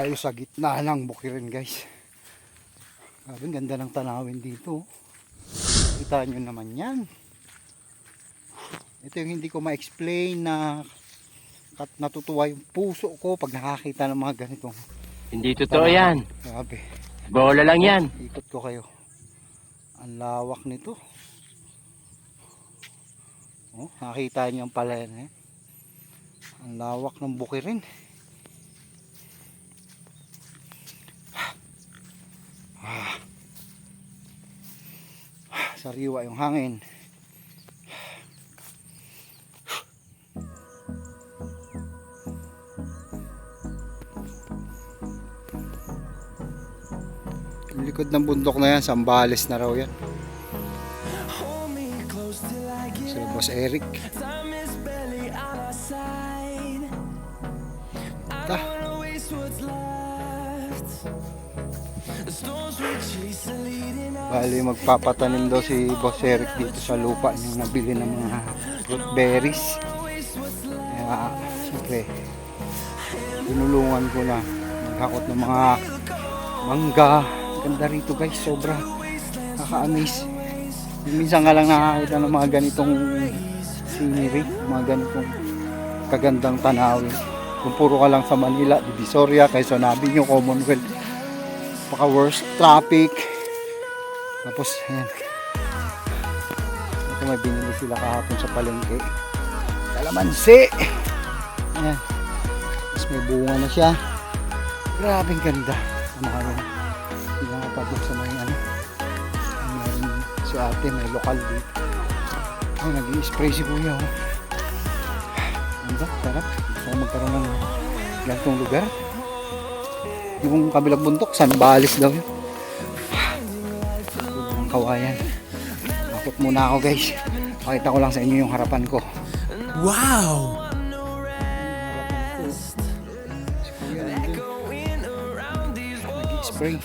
Tayo sa gitna ng bukirin guys. Grabe, ganda ng tanawin dito. Kita nyo naman yan. Ito yung hindi ko ma-explain na natutuwa yung puso ko pag nakakita ng mga ganitong. Hindi totoo yan. Grabe. Bola lang yan. Ikot ko kayo. Ang lawak nito. Oh, nakita nyo pala yan. Ang lawak ng bukirin. Sariwa yung hangin. Yung likod ng bundok na yan, Sambales na raw yan. Si Boss Eric. Ta. Bali magpapatanim daw si Boss Eric dito sa lupa niyang nabili ng mga fruit berries. Kaya siyempre tinulungan ko na maghakot ng mga mangga. Ganda rito guys, sobra nakaka-amaze. Minsan nga lang nakakita ng mga ganitong scenery, mga ganitong kagandang tanawin. Kung puro ka lang sa Manila, Divisoria, Quezon Avenue, Commonwealth, paka worst traffic. Tapos ayan, ito may binili sila kahapon sa palengke, kalamansi. Ayan, tapos may bunga na siya. Grabing ganda. Hindi nga mapabuksan na yung ano. Meron si ate, may lokal dito. Ay, nag-i-spray si kuya. Oh. Ganda, sarap. Gusto ko magkaroon ng ganitong lugar. Yung kabilang bundok, Sambales daw yun. Ang kawayan. Akot muna ako guys. Pakita ko lang sa inyo yung harapan ko. Wow! Nag-i-spray.